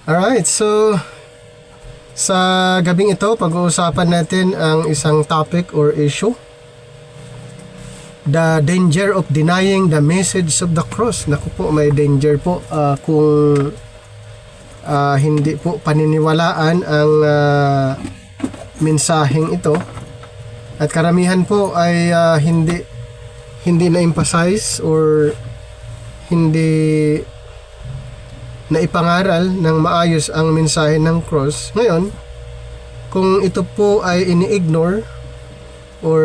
Alright, so sa gabing ito, pag-uusapan natin ang isang topic or issue. The danger of denying the message of the cross. Naku po, may danger po kung hindi po paniniwalaan ang mensaheng ito. At karamihan po ay hindi na-emphasize or hindi na ipangaral ng maayos ang mensahe ng cross. Ngayon, kung ito po ay ini-ignore or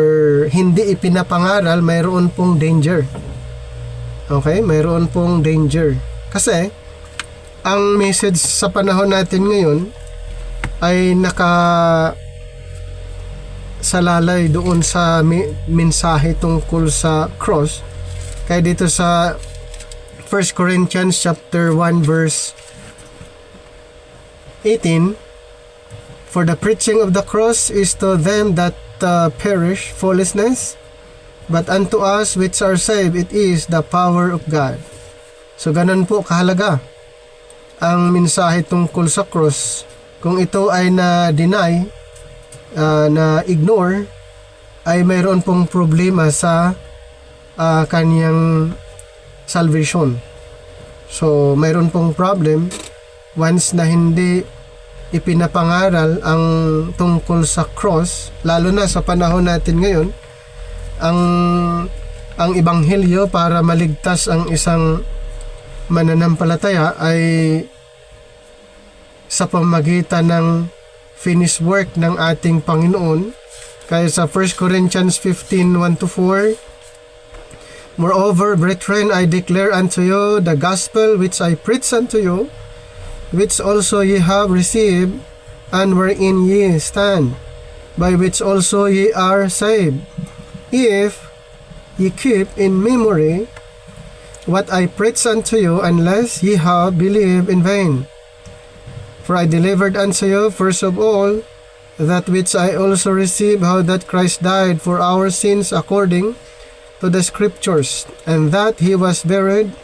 hindi ipinapangaral, mayroon pong danger. Okay? Mayroon pong danger. Kasi, ang message sa panahon natin ngayon ay salalay doon sa mensahe tungkol sa cross. Kaya dito sa 1 Corinthians chapter 1 verse 18, for the preaching of the cross is to them that perish foolishness, but unto us which are saved it is the power of God. So ganun po kahalaga ang mensahe tungkol sa cross. Kung ito ay na-deny, na-ignore, ay mayroon pong problema sa kanyang salvation. So, mayroon pong problem once na hindi ipinapangaral ang tungkol sa cross, lalo na sa panahon natin ngayon, ang ebanghelyo para maligtas ang isang mananampalataya ay sa pamagitan ng finished work ng ating Panginoon. Kaya sa 1 Corinthians 15:1-4, moreover, brethren, I declare unto you the gospel which I preach unto you, which also ye have received, and wherein ye stand, by which also ye are saved, if ye keep in memory what I preach unto you, unless ye have believed in vain. For I delivered unto you first of all that which I also received, how that Christ died for our sins according to the scriptures, and that he was buried,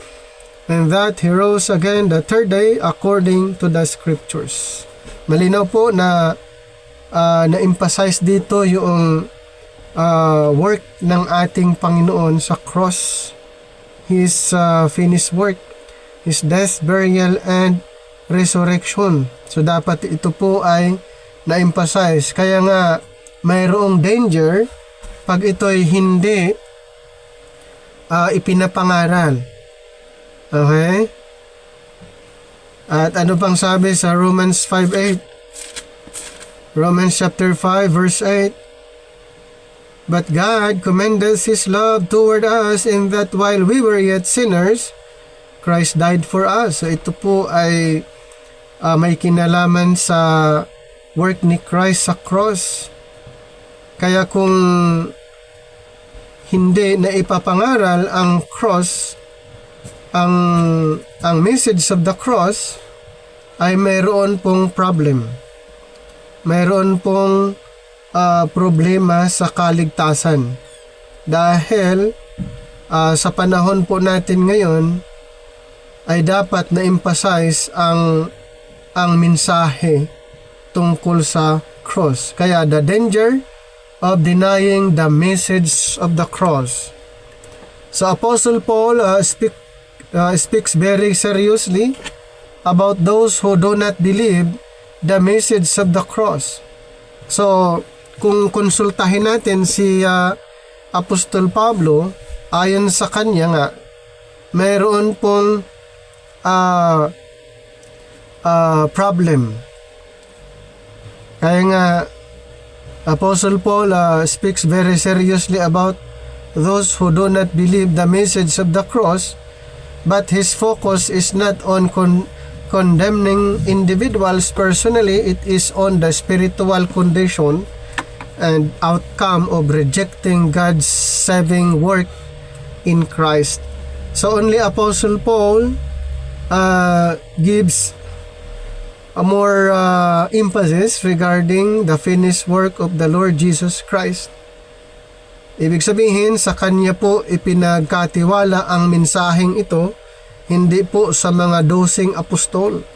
and that he rose again the third day according to the scriptures. Malinaw po na na-emphasize dito yung work ng ating Panginoon sa cross, his finished work, his death, burial, and resurrection. So dapat ito po ay na-emphasize. Kaya nga mayroong danger pag ito'y hindi ipinapangaral. Okay? At ano pang sabi sa Romans 5:8? Romans chapter 5 verse 8, but God commended his love toward us in that while we were yet sinners, Christ died for us. So ito po ay may kinalaman sa work ni Christ sa cross. Kaya kung hindi na ipapangaral ang cross, ang message of the cross, ay mayroon pong problem. Mayroon pong problema sa kaligtasan. Dahil sa panahon po natin ngayon, ay dapat na-emphasize ang mensahe tungkol sa cross. Kaya the danger of denying the message of the cross. So Apostle Paul speaks very seriously about those who do not believe the message of the cross. So kung konsultahin natin si Apostol Pablo, ayon sa kanya nga, mayroon pong problem. Kaya nga Apostle Paul speaks very seriously about those who do not believe the message of the cross, but his focus is not on condemning individuals personally, it is on the spiritual condition and outcome of rejecting God's saving work in Christ. So only Apostle Paul gives a more emphasis regarding the finished work of the Lord Jesus Christ. Ibig sabihin, sa kanya po ipinagkatiwala ang mensaheng ito, hindi po sa mga 12 apostol.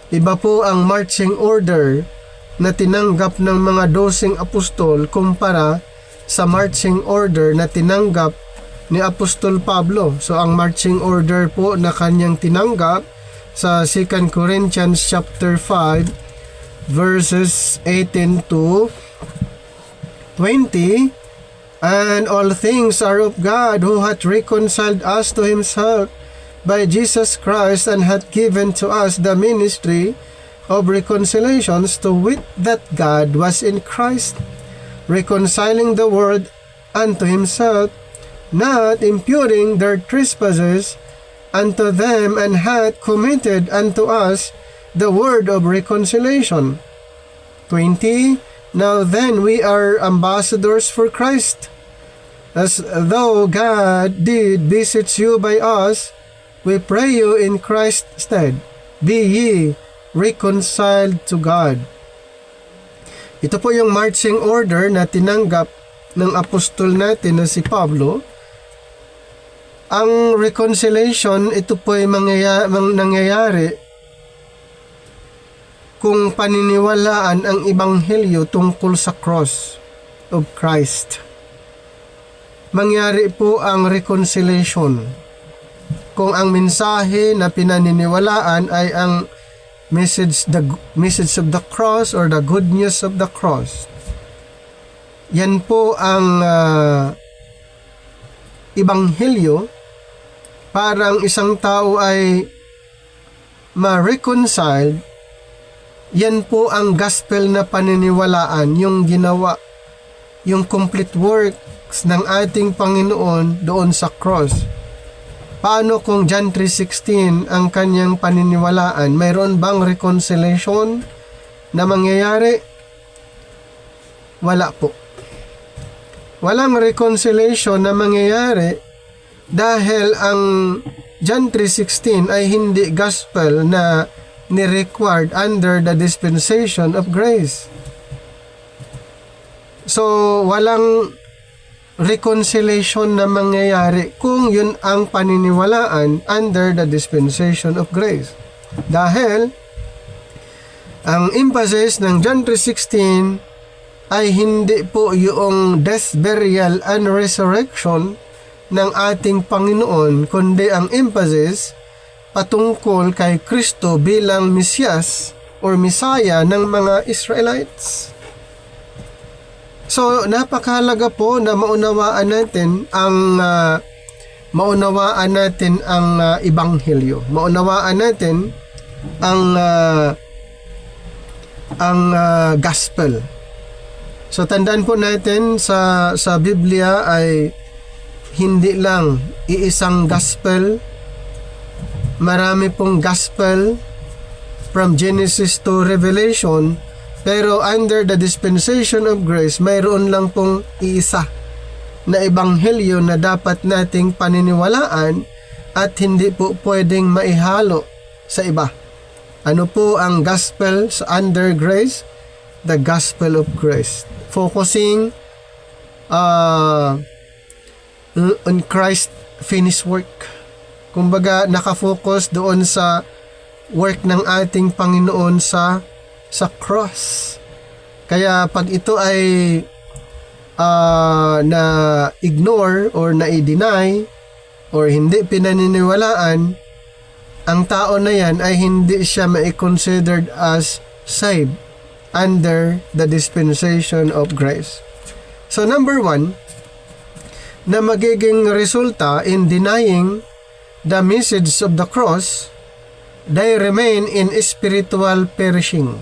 Iba po ang marching order na tinanggap ng mga 12 apostol kumpara sa marching order na tinanggap ni Apostol Pablo. So ang marching order po na kanyang tinanggap sa 2 Corinthians chapter 5 verses 18 to 20, and all things are of God, who hath reconciled us to himself by Jesus Christ, and hath given to us the ministry of reconciliations, to wit, that God was in Christ, reconciling the world unto himself, not imputing their trespasses unto them, and hath committed unto us the word of reconciliation. 20. Now then we are ambassadors for Christ, as though God did beseech you by us. We pray you in Christ's stead, be ye reconciled to God. Ito po yung marching order na tinanggap ng apostol natin na si Pablo. Ang reconciliation, ito po ay nangyayari kung paniniwalaan ang ebanghelyo tungkol sa cross of Christ. Mangyari po ang reconciliation kung ang mensahe na pinaniniwalaan ay ang message of the cross or the good news of the cross. Yan po ang ebanghelyo para ang isang tao ay ma-reconciled. Yan po ang gospel na paniniwalaan, yung ginawa, yung complete works ng ating Panginoon doon sa cross. Paano kung John 3:16 ang kanyang paniniwalaan? Mayroon bang reconciliation na mangyayari? Wala po. Walang reconciliation na mangyayari dahil ang John 3:16 ay hindi gospel na ni-required under the dispensation of grace. So, walang reconciliation na mangyayari kung yun ang paniniwalaan under the dispensation of grace. Dahil, ang emphasis ng John 3:16 ay hindi po yung death, burial, and resurrection ng ating Panginoon, kundi ang emphasis patungkol kay Kristo bilang Mesiyas or Misaya ng mga Israelites. So, napakahalaga po na maunawaan natin ang ebanghelyo. Maunawaan natin ang gospel. So, tandaan po natin sa Biblia ay hindi lang iisang gospel. Marami pong gospel from Genesis to Revelation, pero under the dispensation of grace, mayroon lang pong iisa na ebanghelyo na dapat nating paniniwalaan at hindi po pwedeng maihalo sa iba. Ano po ang gospel sa under grace? The gospel of grace. Focusing on Christ's finished work. Kumbaga, nakafocus doon sa work ng ating Panginoon sa cross. Kaya pag ito ay na-ignore or na-i-deny or hindi pinaniniwalaan, ang tao na yan ay hindi siya ma-considered as saved under the dispensation of grace. So number 1, na magiging resulta in denying the message of the cross, they remain in spiritual perishing.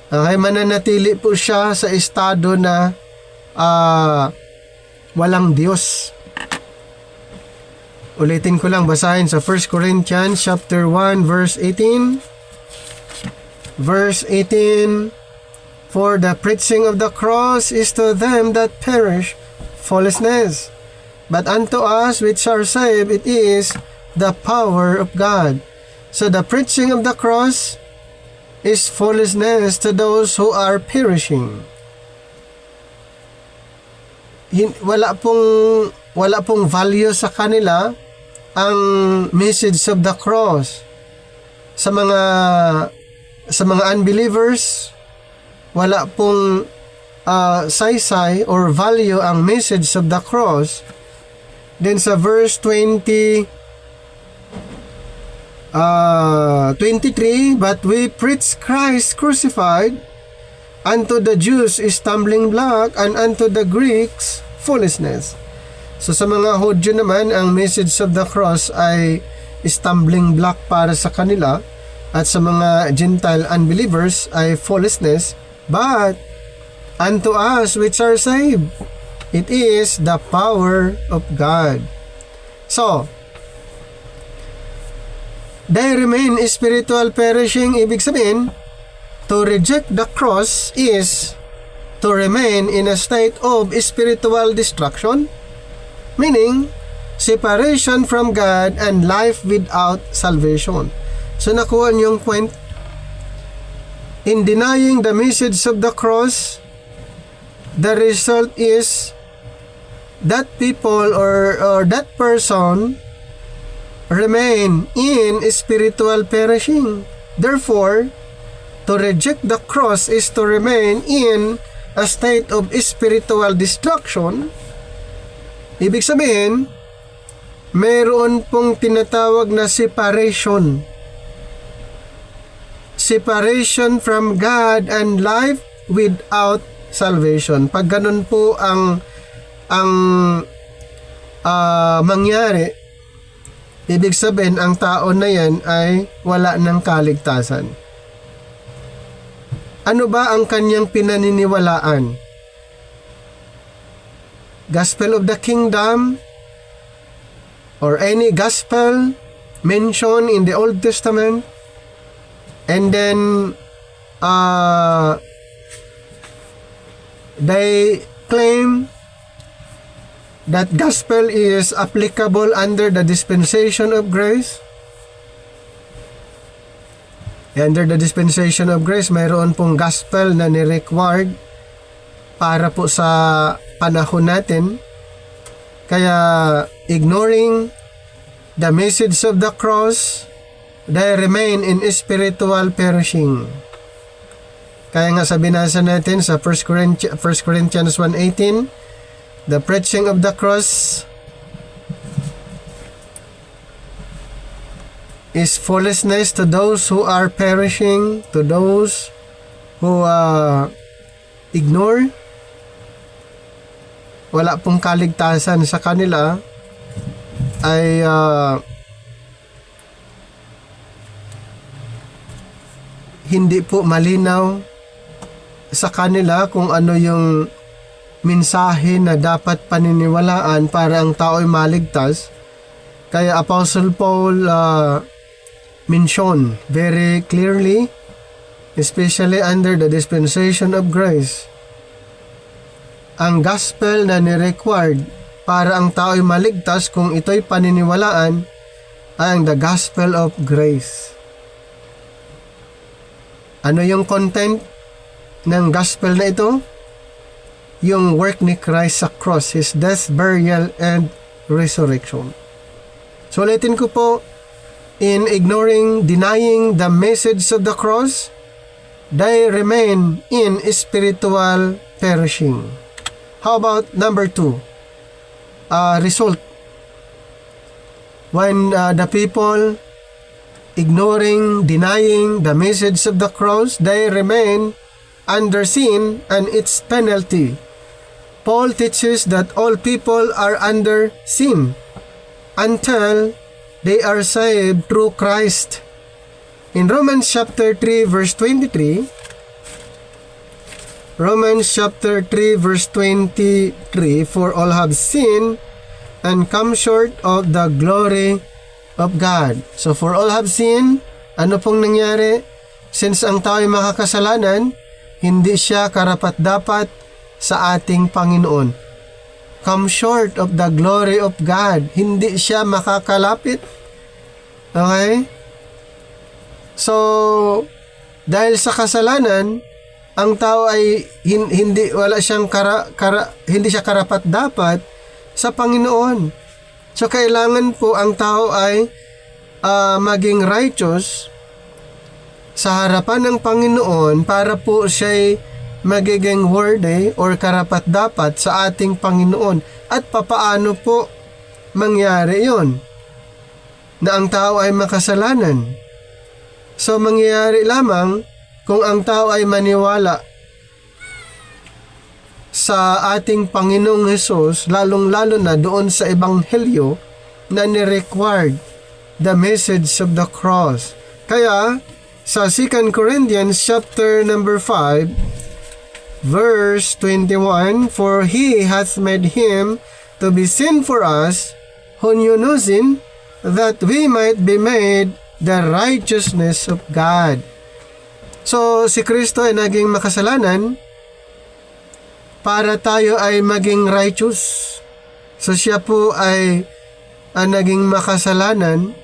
Okay, mananatili po siya sa estado na walang Diyos. Ulitin ko lang, basahin sa 1 Corinthians chapter 1 verse 18. Verse 18, for the preaching of the cross is to them that perish foolishness, but unto us which are saved it is the power of God. So the preaching of the cross is foolishness to those who are perishing. Wala pong value sa kanila ang message of the cross. sa mga unbelievers, wala pong saysay or value ang message of the cross. Then sa verse 23, but we preach Christ crucified, unto the Jews is stumbling block, and unto the Greeks foolishness. So sa mga Hudyo naman, ang message of the cross ay stumbling block para sa kanila, at sa mga Gentile unbelievers ay foolishness. But unto us which are saved, it is the power of God. So, they remain spiritual perishing. Ibig sabihin, to reject the cross is to remain in a state of spiritual destruction, meaning separation from God and life without salvation. So nakuha niyo yung point. In denying the message of the cross, the result is that people or that person remain in spiritual perishing. Therefore, to reject the cross is to remain in a state of spiritual destruction. Ibig sabihin, mayroon pong tinatawag na separation. Separation from God and life without salvation. Pag ganun po ang mangyari, ibig sabihin ang tao na yan ay wala ng kaligtasan. Ano ba ang kanyang pinaniniwalaan? Gospel of the Kingdom or any gospel mentioned in the Old Testament, and then they claim that gospel is applicable under the dispensation of grace. Under the dispensation of grace, mayroon pong gospel na ni-required para po sa panahon natin. Kaya ignoring the message of the cross, they remain in spiritual perishing. Kaya nga sa binasa natin sa 1 Corinthians 1:18, the preaching of the cross is foolishness to those who are perishing, to those who ignore. Wala pong kaligtasan sa kanila, ay hindi po malinaw sa kanila kung ano yung mensahe na dapat paniniwalaan para ang tao ay maligtas. Kaya Apostle Paul mention very clearly, especially under the dispensation of grace, ang gospel na ni-required para ang tao ay maligtas kung ito'y paniniwalaan ay ang the gospel of grace. Ano yung content ng gospel na ito? Yung work ni Christ sa cross, His death, burial, and resurrection. So ulitin ko po, in ignoring, denying the message of the cross, they remain in spiritual perishing. How about number 2? Result. When the people ignoring, denying the message of the cross, they remain under sin and its penalty. Paul teaches that all people are under sin until they are saved through Christ. In Romans chapter 3 verse 23, for all have sinned and come short of the glory of God. So for all have sinned, ano pong nangyari? Since ang tao ay makakasalanan, hindi siya karapat-dapat sa ating Panginoon. Come short of the glory of God. Hindi siya makakalapit. Okay? So, dahil sa kasalanan, ang tao ay hindi siya karapat-dapat sa Panginoon. So, kailangan po ang tao ay maging righteous sa harapan ng Panginoon para po siya'y magiging worthy or karapat-dapat sa ating Panginoon. At papaano po mangyari yon na ang tao ay makasalanan? So mangyayari lamang kung ang tao ay maniwala sa ating Panginoong Hesus, lalong-lalo na doon sa Ebanghelyo na ni-required the message of the cross. Kaya sa 2 Corinthians chapter number 5 verse 21, "For he hath made him to be sin for us, who knew no sin, that we might be made the righteousness of God." So, si Kristo ay naging makasalanan para tayo ay maging righteous. So, siya po ay naging makasalanan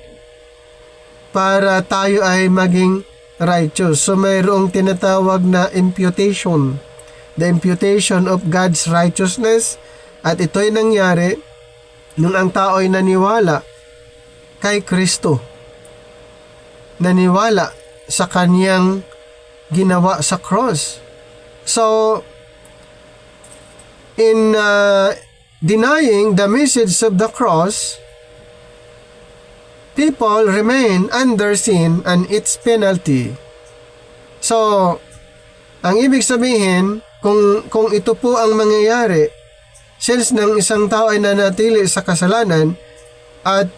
para tayo ay maging righteous. So, mayroong tinatawag na imputation. The imputation of God's righteousness. At ito'y nangyari nung ang tao ay naniwala kay Kristo. Naniwala sa kaniyang ginawa sa cross. So, in denying the message of the cross, people remain under sin and its penalty. So, ang ibig sabihin, kung ito po ang mangyayari, since ng isang tao ay nanatili sa kasalanan at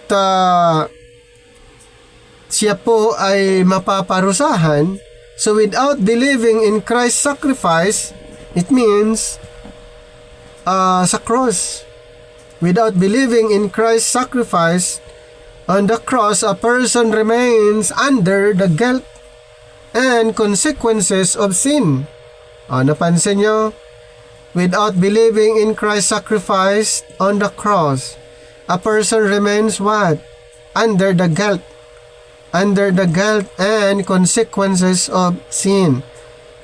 siya po ay mapaparusahan, so without believing in Christ's sacrifice, it means sa cross. Without believing in Christ's sacrifice on the cross, a person remains under the guilt and consequences of sin. Napansin nyo? Without believing in Christ's sacrifice on the cross, a person remains what? Under the guilt. Under the guilt and consequences of sin.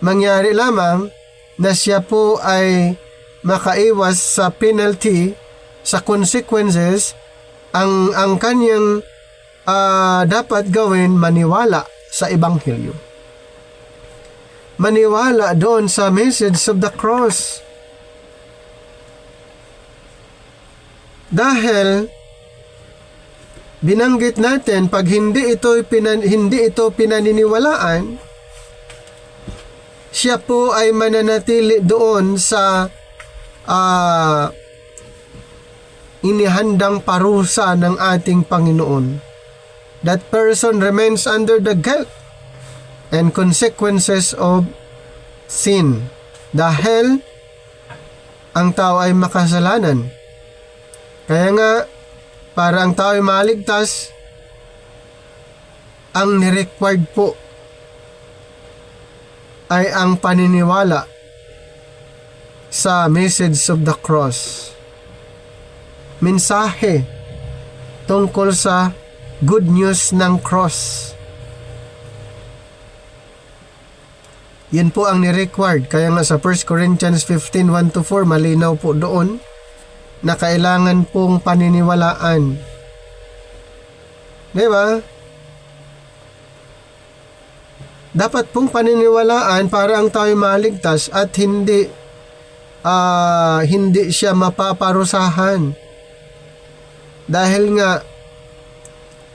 Mangyari lamang na siya po ay makaiwas sa penalty, sa consequences. Ang kanyang dapat gawin, maniwala sa Ebanghelyo. Maniwala doon sa message of the cross. Dahil binanggit natin, pag hindi ito pinaniniwalaan, siya po ay mananatili doon sa inihandang parusa ng ating Panginoon. That person remains under the guilt and consequences of sin. Dahil ang tao ay makasalanan. Kaya nga, para ang tao ay maligtas, ang nirequired po ay ang paniniwala sa message of the cross. Mensahe tungkol sa good news ng cross. Yan po ang ni-required. Kaya nga sa 1 Corinthians 15, 1-4, malinaw po doon na kailangan pong paniniwalaan. Diba? Dapat pong paniniwalaan para ang tayo maligtas at hindi siya mapaparusahan. Dahil nga,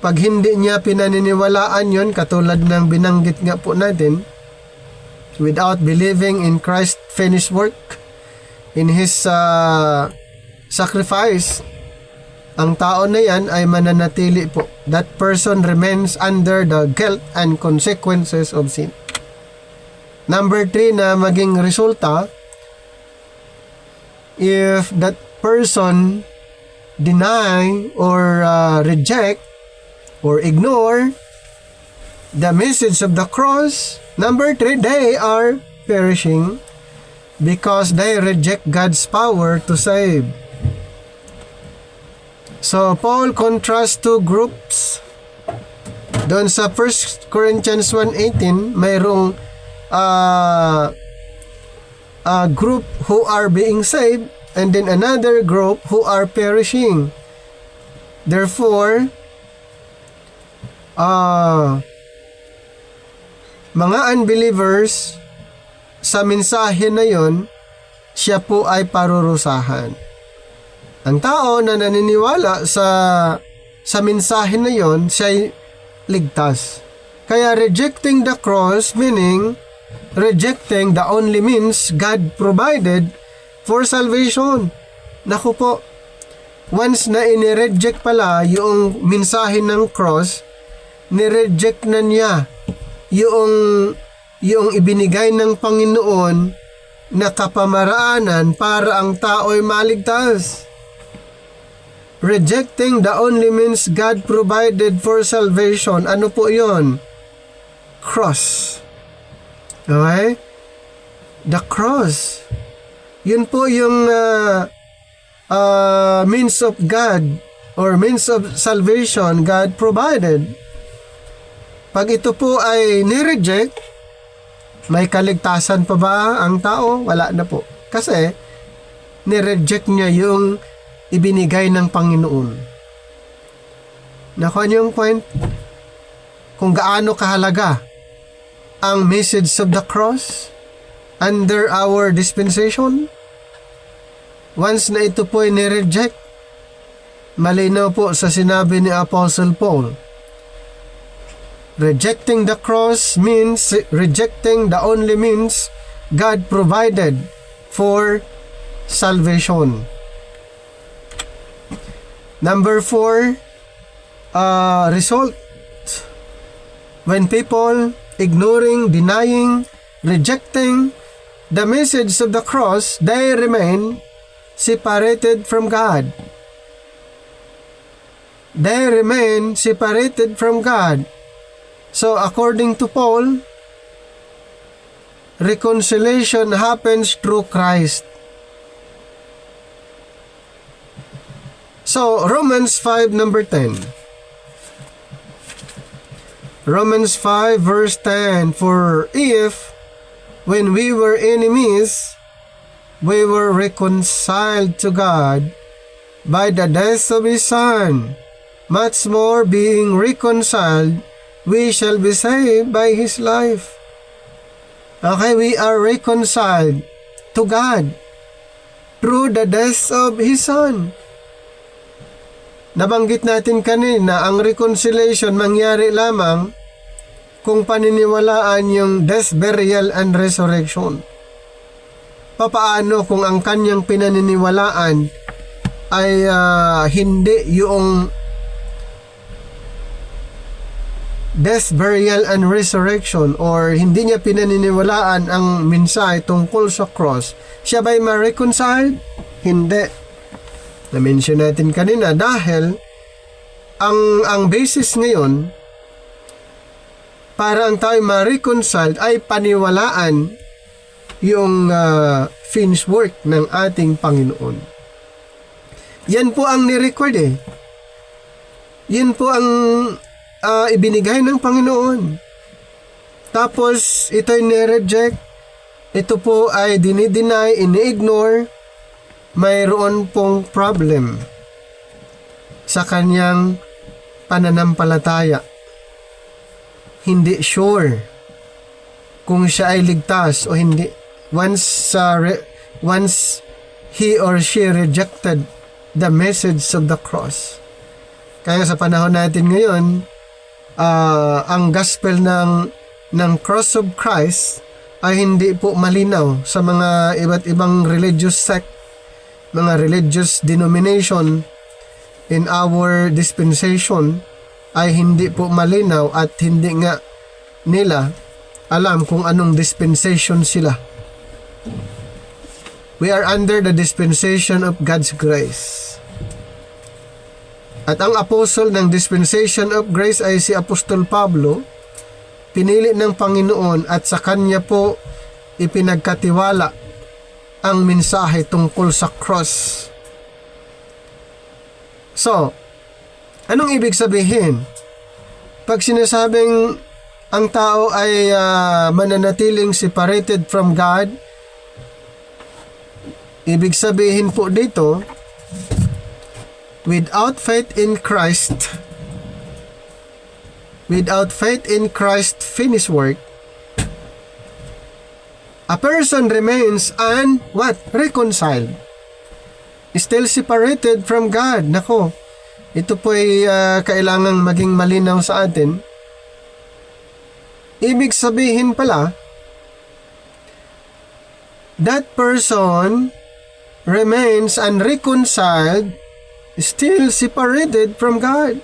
pag hindi niya pinaniniwalaan yon, katulad ng binanggit nga po natin, without believing in Christ's finished work, in His sacrifice, ang tao na yan ay mananatili po. That person remains under the guilt and consequences of sin. Number 3 na maging resulta, if that person deny or reject or ignore the message of the cross, number 3, they are perishing because they reject God's power to save. So, Paul contrasts two groups. Doon sa 1 Corinthians 1:18, mayroong group who are being saved and then another group who are perishing. Therefore, mga unbelievers, sa mensahe na yon, siya po ay parurusahan. Ang tao na naniniwala sa mensahe na yon, siya ay ligtas. Kaya rejecting the cross, meaning rejecting the only means God provided for salvation. Naku po, once na inireject pala yung mensahe ng cross, nireject na niya yung ibinigay ng Panginoon na kapamaraanan para ang tao ay maligtas. Rejecting the only means God provided for salvation. Ano po yon? Cross. Okay? The cross. Yun po yung means of God or means of salvation God provided. Pag ito po ay nireject, may kaligtasan pa ba ang tao? Wala na po. Kasi nireject niya yung ibinigay ng Panginoon. Nakuha niyo yung point? Kung gaano kahalaga ang message of the cross under our dispensation. Once na ito po ay nireject, malinaw po sa sinabi ni Apostle Paul, rejecting the cross means rejecting the only means God provided for salvation. Number 4, result. When people ignoring, denying, rejecting the message of the cross, they remain separated from God. They remain separated from God. So according to Paul, reconciliation happens through Christ. So Romans 5 number 10. Romans 5 verse 10, for if, when we were enemies, we were reconciled to God by the death of His Son, much more being reconciled, we shall be saved by His life. Okay, we are reconciled to God through the death of His Son. Nabanggit natin kanina, ang reconciliation mangyari lamang kung paniniwalaan yung death, burial, and resurrection. Papaano kung ang kanyang pinaniniwalaan ay hindi yung death, burial, and resurrection, or hindi niya pinaniniwalaan ang mensahe tungkol sa cross, siya ba'y ma-reconciled? Hindi. Na-mention natin kanina dahil ang basis ngayon para ang tayo ma-reconciled ay paniwalaan yung finished work ng ating Panginoon. Yan po ang ni-record eh. Yan po ang ibinigay ng Panginoon. Tapos ito'y ni-reject. Ito po ay dinideny, ini-ignore. Mayroon pong problem sa kanyang pananampalataya. Hindi sure kung siya ay ligtas o hindi. Once he or she rejected the message of the cross. Kaya sa panahon natin ngayon, ang gospel ng cross of Christ ay hindi po malinaw sa mga iba't ibang religious sect, mga religious denomination in our dispensation ay hindi po malinaw at hindi nga nila alam kung anong dispensation sila. We are under the dispensation of God's grace. At ang apostle ng dispensation of grace ay si Apostol Pablo, pinili ng Panginoon at sa kanya po ipinagkatiwala ang mensahe tungkol sa cross. So, anong ibig sabihin? Pag sinasabing ang tao ay mananatiling separated from God, ibig sabihin po dito, without faith in Christ finished work, A person remains what? Reconciled. Still separated from God. Nako, ito po ay kailangang maging malinaw sa atin. Ibig sabihin pala, that person remains unreconciled, still separated from God.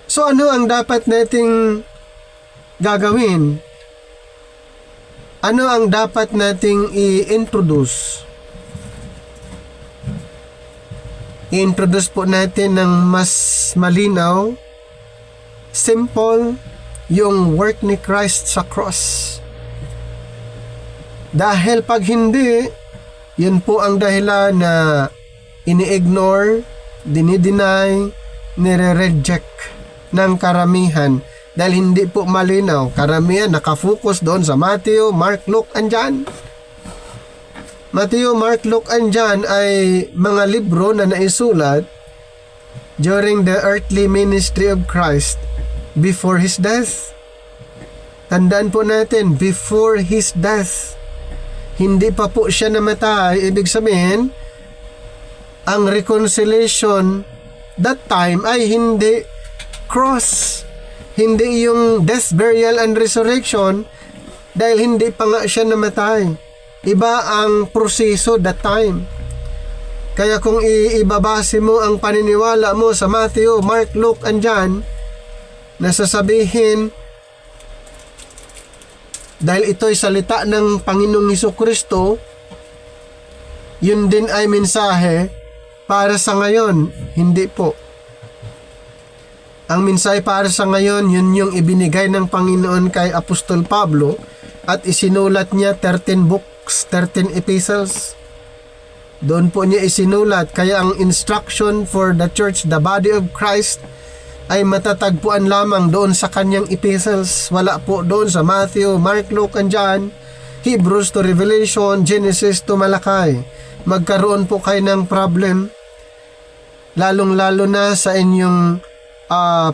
So ano ang dapat nating gagawin? Ano ang dapat nating i-introduce? I-introduce po natin ng mas malinaw, simple, yung work ni Christ sa cross. Dahil pag hindi, yun po ang dahilan na ini-ignore, dinideny, nire-reject ng karamihan dahil hindi po malinaw. Karamihan nakafocus doon sa Matthew, Mark, Luke, and John. Matthew, Mark, Luke, and John ay mga libro na naisulat during the earthly ministry of Christ before His death. Tandaan po natin, before His death. Hindi pa po siya namatay. Ibig sabihin, ang reconciliation that time ay hindi cross. Hindi yung death, burial, and resurrection dahil hindi pa nga siya namatay. Iba ang proseso that time. Kaya kung ibabase mo ang paniniwala mo sa Matthew, Mark, Luke, and John, nasasabihin, dahil ito'y salita ng Panginoong Hesukristo, yun din ay mensahe para sa ngayon. Hindi po. Ang mensahe para sa ngayon, yun yung ibinigay ng Panginoon kay Apostol Pablo at isinulat niya 13 books, 13 epistles. Doon po niya isinulat. Kaya ang instruction for the church, the body of Christ, ay matatagpuan lamang doon sa kanyang epistles. Wala po doon sa Matthew, Mark, Luke, and John, Hebrews to Revelation, Genesis to Malakay. Magkaroon po kayo ng problem, lalong-lalo na sa inyong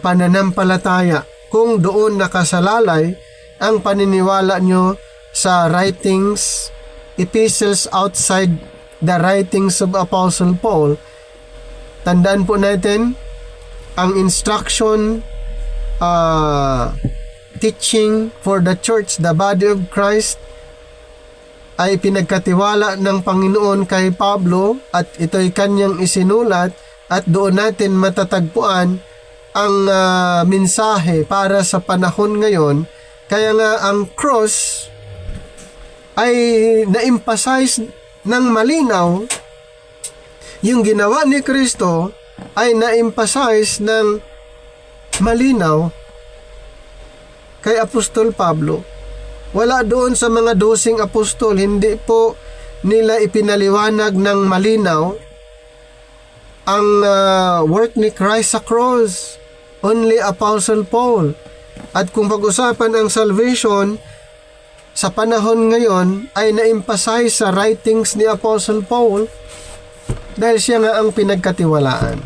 pananampalataya kung doon nakasalalay ang paniniwala nyo sa writings, epistles outside the writings of Apostle Paul. Tandaan po natin, ang instruction, teaching for the church, the body of Christ, ay pinagkatiwala ng Panginoon kay Pablo at ito'y kanyang isinulat at doon natin matatagpuan ang mensahe para sa panahon ngayon. Kaya nga ang cross ay na-emphasize ng malinaw. Yung ginawa ni Kristo ay na-emphasize ng malinaw kay Apostol Pablo. Wala doon sa mga 12 apostol, hindi po nila ipinaliwanag ng malinaw ang work ni Christ sa cross. Only Apostle Paul. At kung pag-usapan ang salvation sa panahon ngayon ay na-emphasize sa writings ni Apostle Paul dahil siya nga ang pinagkatiwalaan.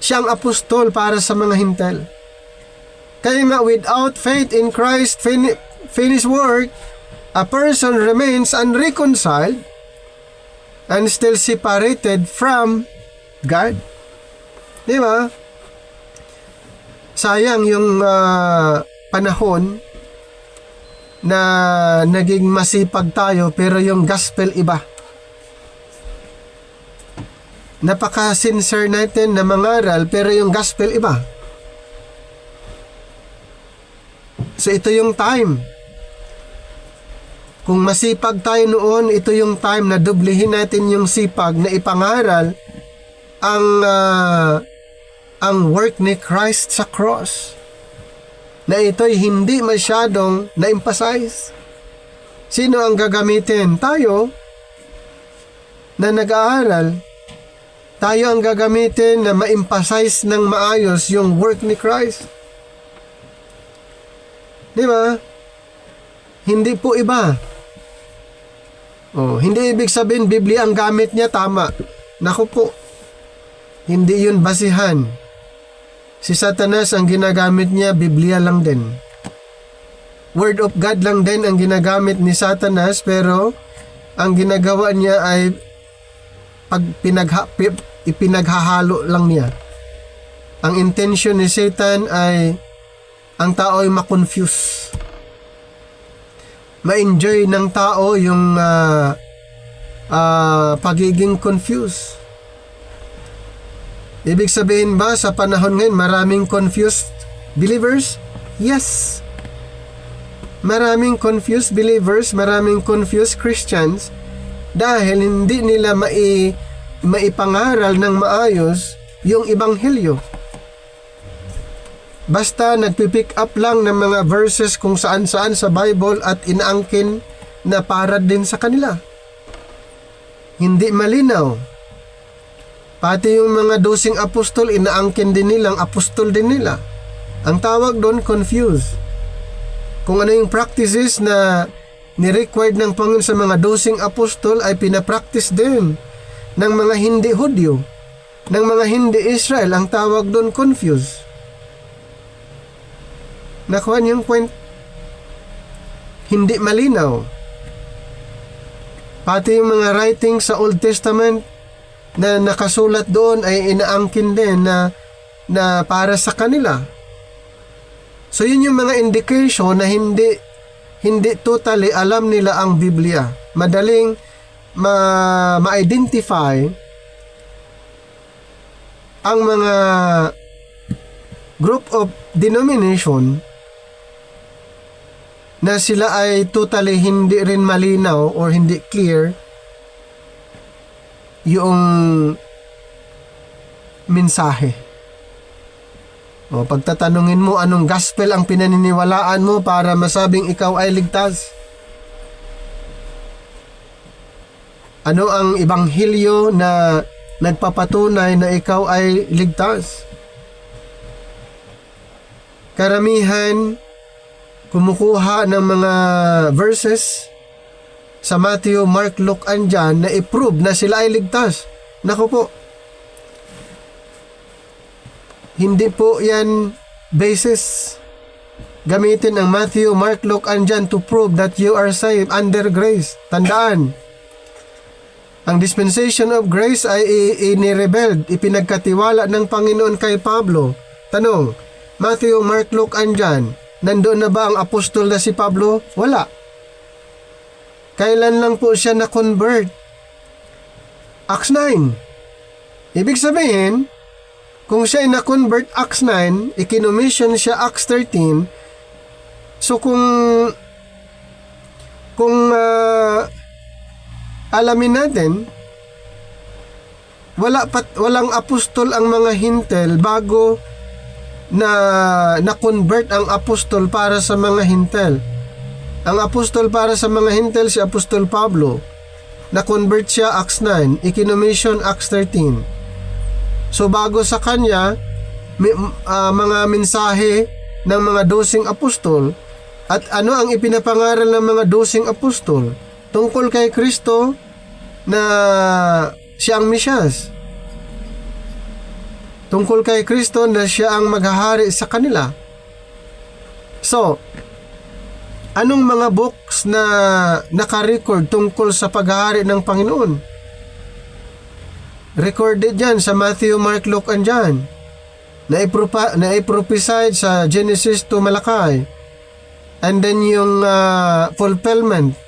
Siyang apostol para sa mga hintel. Kaya nga without faith in Christ finished work, a person remains unreconciled and still separated from God. Di ba? Sayang yung panahon na naging masipag tayo pero yung gospel iba. Napaka-sincere natin na mangaral pero yung gospel iba. So ito yung time. Kung masipag tayo noon, ito yung time na dublihin natin yung sipag na ipangaral ang work ni Christ sa cross. Na ito'y hindi masyadong na-emphasize. Sino ang gagamitin? Tayo na nag-aaral. Tayo ang gagamitin na ma-emphasize ng maayos yung work ni Christ. Di ba? Hindi po iba. Hindi ibig sabihin Biblia ang gamit niya, tama. Naku po. Hindi yun basihan. Si Satanas ang ginagamit niya, Biblia lang din. Word of God lang din ang ginagamit ni Satanas, pero ang ginagawa niya ay ipinaghahalo lang niya. Ang intention ni Satan ay ang tao ay ma-confuse. Ma-enjoy ng tao yung pagiging confused. Ibig sabihin ba sa panahon ngayon maraming confused believers? Yes. Maraming confused believers, maraming confused Christians dahil hindi nila maipangaral ng maayos yung ebanghelyo. Basta nagpipick up lang ng mga verses kung saan-saan sa Bible at inaangkin na para din sa kanila. Hindi malinaw. Pati yung mga 12 apostol, inaangkin din nilang apostol din nila. Ang tawag doon, confused. Kung ano yung practices na ni-required ng Panginoon sa mga 12 apostol ay pinapractice din ng mga hindi Hudyo, ng mga hindi Israel. Ang tawag doon, confused. Nakuha niyo yung point? Hindi malinaw. Pati yung mga writing sa Old Testament na nakasulat doon ay inaangkin din na para sa kanila. So yun yung mga indication na hindi totally alam nila ang Biblia. Madaling ma-identify ang mga group of denomination na sila ay totally hindi rin malinaw or hindi clear yung mensahe. O pagtatanungin mo anong gospel ang pinaniniwalaan mo para masabing ikaw ay ligtas. Ano ang ebanghelyo na nagpapatunay na ikaw ay ligtas? Karamihan kumukuha ng mga verses sa Matthew, Mark, Luke, and John na i-prove na sila ay ligtas. Naku po, hindi po yan basis. Gamitin ang Matthew, Mark, Luke, and John to prove that you are saved under grace. Tandaan, ang dispensation of grace ay inirebelled, ipinagkatiwala ng Panginoon kay Pablo. Tanong, Matthew, Mark, Luke, and John, nandoon na ba ang apostol na si Pablo? Wala. Kailan lang po siya na-convert? Acts 9. Ibig sabihin, kung siya ay na-convert Acts 9, ikinomission siya Acts 13, so kung alamin natin, walang apostol ang mga hintel bago na-convert ang apostol para sa mga hintel. Ang apostol para sa mga hintel si Apostol Pablo. Na-convert siya Acts 9, ikinomission Acts 13. So bago sa kanya, mga mensahe ng mga 12 apostol, at ano ang ipinapangaral ng mga 12 apostol? Tungkol kay Kristo na siya ang Mesiyas. Tungkol kay Kristo na siya ang maghahari sa kanila. So, anong mga books na naka-record tungkol sa paghahari ng Panginoon? Recorded yan sa Matthew, Mark, Luke, and John. Na-prophesied sa Genesis to Malachi. And then yung fulfillment,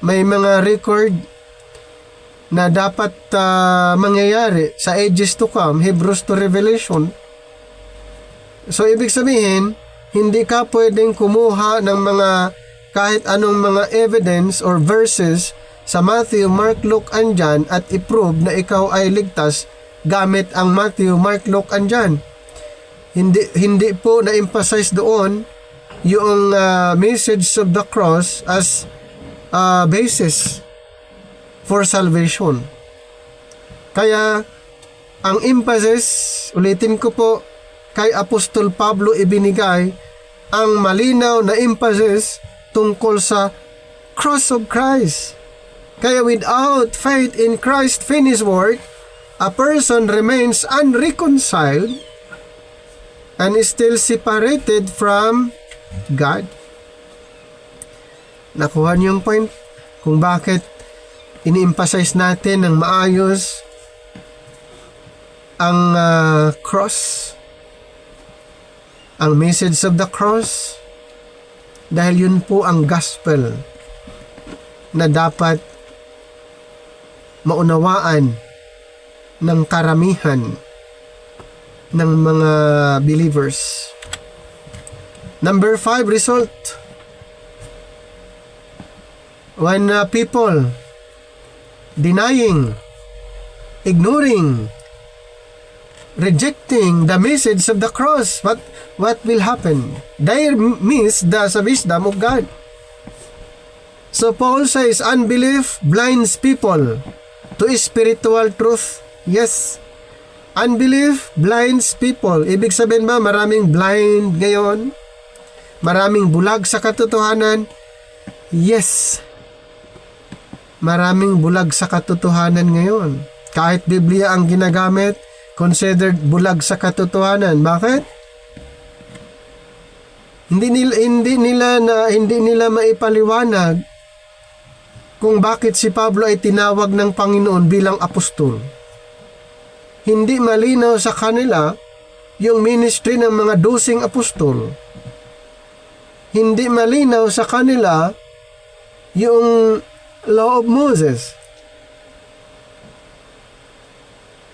may mga record na dapat mangyayari sa ages to come, Hebrews to Revelation. So ibig sabihin, hindi ka pwedeng kumuha ng mga kahit anong mga evidence or verses sa Matthew, Mark, Luke, and John at i-prove na ikaw ay ligtas gamit ang Matthew, Mark, Luke, and John. Hindi po na-emphasize doon yung message of the cross as basis for salvation. Kaya ang emphasis, ulitin ko po, kay Apostol Pablo ibinigay ang malinaw na emphasis tungkol sa cross of Christ. Kaya without faith in Christ's finished work, a person remains unreconciled and is still separated from God. Nakuha niyo yung point? Kung bakit ini-emphasize natin ng maayos ang cross, ang message of the cross, dahil yun po ang gospel na dapat maunawaan ng karamihan ng mga believers. Number 5, result. When people denying, ignoring, rejecting the message of the cross, what will happen? They miss the wisdom of God. So Paul says, unbelief blinds people to spiritual truth. Yes, unbelief blinds people. Ibig sabihin ba maraming blind ngayon? Maraming bulag sa katotohanan? Yes, maraming bulag sa katotohanan ngayon. Kahit Biblia ang ginagamit, considered bulag sa katotohanan. Bakit? Hindi nila maipaliwanag kung bakit si Pablo ay tinawag ng Panginoon bilang apostol. Hindi malinaw sa kanila yung ministry ng mga 12 apostol. Hindi malinaw sa kanila yung law of Moses.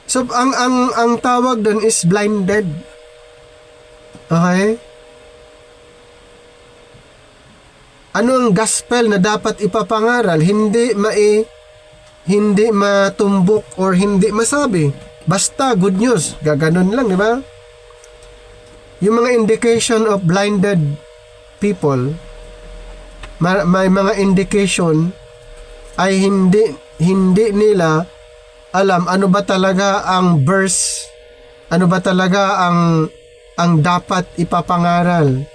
So ang tawag doon is blinded. Okay? Ano ang gospel na dapat ipapangaral? Hindi matumbok or hindi masabi. Basta good news. Gaganon lang, di ba? Yung mga indication of blinded people, may mga indication ay hindi nila alam ano ba talaga ang verse, ano ba talaga ang dapat ipapangaral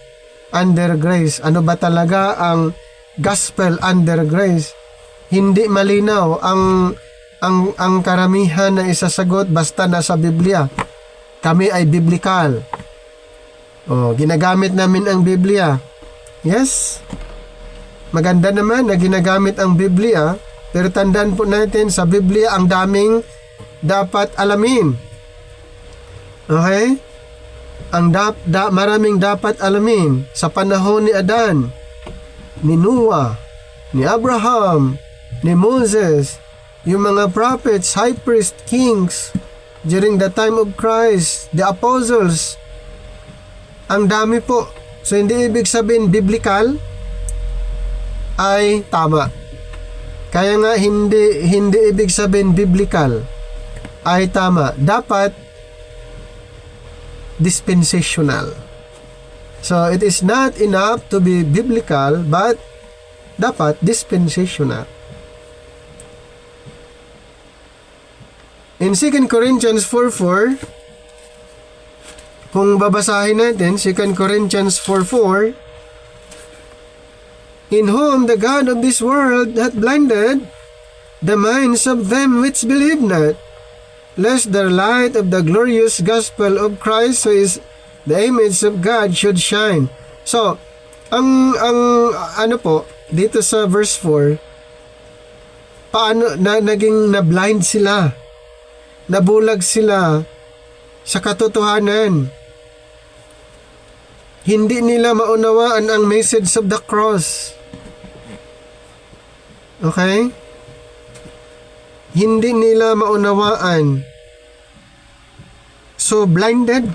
under grace, ano ba talaga ang gospel under grace. Hindi malinaw ang karamihan na isasagot basta nasa Biblia. Kami ay biblical. Ginagamit namin ang Biblia. Yes, maganda naman na ginagamit ang Biblia, pero tandaan po natin sa Biblia ang daming dapat alamin. Okay? Maraming dapat alamin sa panahon ni Adan, ni Noah, ni Abraham, ni Moses, yung mga prophets, high priest, kings during the time of Christ, the apostles. Ang dami po. So hindi ibig sabihin biblical ay tama. Kaya nga hindi ibig sabihin biblical ay tama. Dapat dispensational. So it is not enough to be biblical, but dapat dispensational. In 2 Corinthians 4:4, kung babasahin natin 2 Corinthians 4:4, in whom the God of this world hath blinded the minds of them which believe not, lest the light of the glorious gospel of Christ, who is the image of God, should shine. So, ang ano po, dito sa verse 4, paano naging na-blind sila, nabulag sila sa katotohanan. Hindi nila maunawaan ang message of the cross. Okay? Hindi nila maunawaan. So, blinded.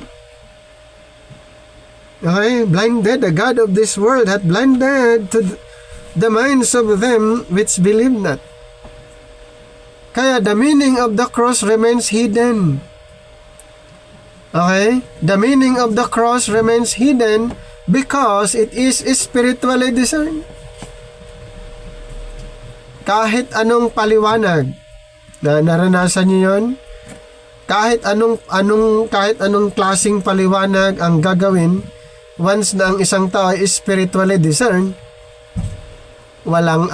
Okay? Blinded. The God of this world hath blinded to the minds of them which believe not. Kaya, the meaning of the cross remains hidden. Okay? The meaning of the cross remains hidden because it is spiritually discerned. Kahit anong paliwanag na naranasan niyo yon, kahit anong klaseng paliwanag ang gagawin, once na ang isang tao ay spiritually discerned, walang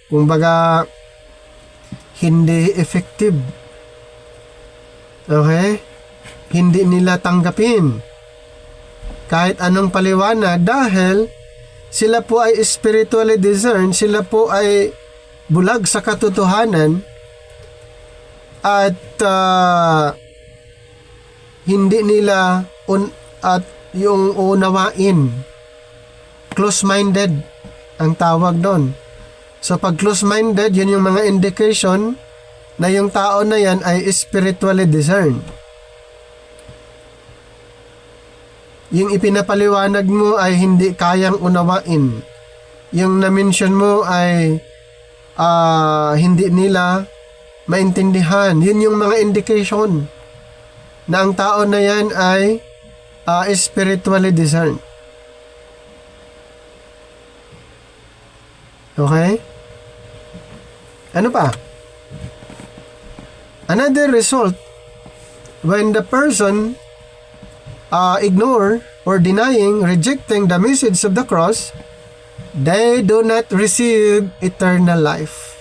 kumbaga hindi effective. Okay? Hindi nila tanggapin kahit anong paliwanag dahil sila po ay spiritually discerned, sila po ay bulag sa katotohanan at hindi nila at yung unawain. Close-minded ang tawag doon. So pag close-minded, yun yung mga indication na yung tao na yan ay spiritually discerned. Yung ipinapaliwanag mo ay hindi kayang unawain. Yung na-mention mo ay hindi nila maintindihan. Yun yung mga indication na ang tao na yan ay spiritually discerned. Okay? Ano pa? Another result, when the person ignore or denying, rejecting the message of the cross, they do not receive eternal life.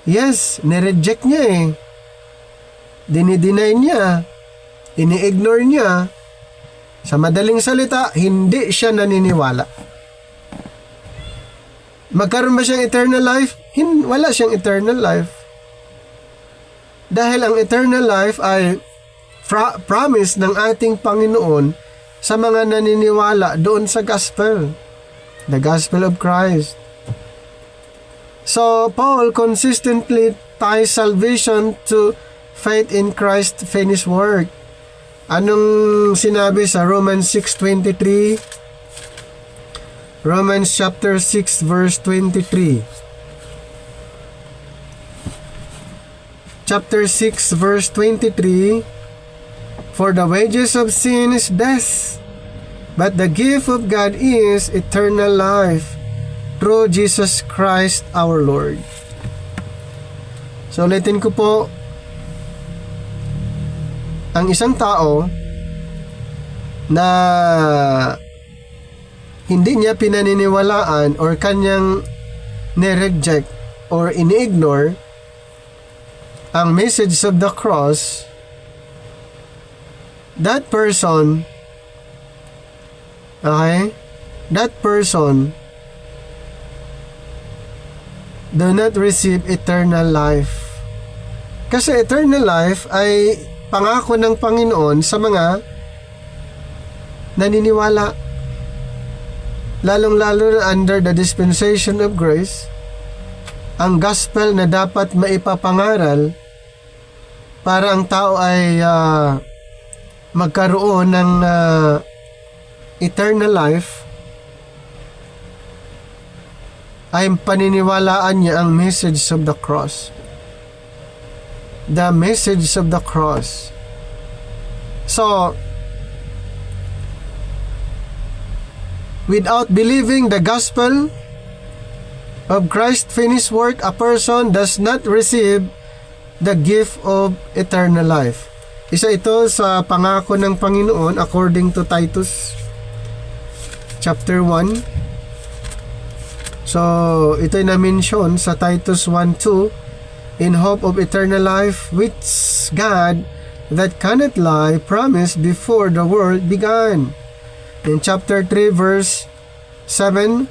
Yes, nireject niya eh. Dinideny niya. Ini-ignore niya. Sa madaling salita, hindi siya naniniwala. Magkaroon ba siyang eternal life? Wala siyang eternal life. Dahil ang eternal life ay promise ng ating Panginoon sa mga naniniwala doon sa gospel. The gospel of Christ. So, Paul consistently ties salvation to faith in Christ's finished work. Anong sinabi sa Romans 6:23? Romans chapter 6 verse 23. Chapter 6 verse 23. For the wages of sin is death, but the gift of God is eternal life through Jesus Christ our Lord. So ulitin ko po, ang isang tao na hindi niya pinaniniwalaan or kanyang nireject or ini-ignore ang message of the cross, that person do not receive eternal life. Kasi eternal life ay pangako ng Panginoon sa mga naniniwala. Lalong-lalo na under the dispensation of grace, ang gospel na dapat maipapangaral para ang tao ay magkaroon ng eternal life, ay paniniwalaan niya ang message of the cross. The message of the cross. So, without believing the gospel of Christ's finished work, a person does not receive the gift of eternal life. Isa ito sa pangako ng Panginoon according to Titus chapter 1. So, ito'y na-mention sa Titus 1:2, in hope of eternal life, which God that cannot lie promised before the world began. In chapter 3 verse 7,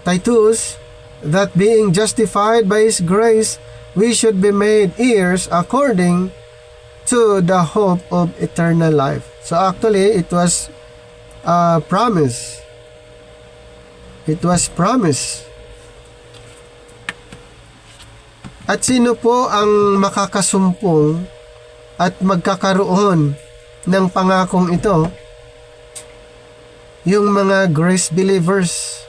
Titus, that being justified by His grace, we should be made heirs according to the hope of eternal life. So actually, it was promise. It was promise. At sino po ang makakasumpong at magkakaroon ng pangakong ito? Yung mga grace believers.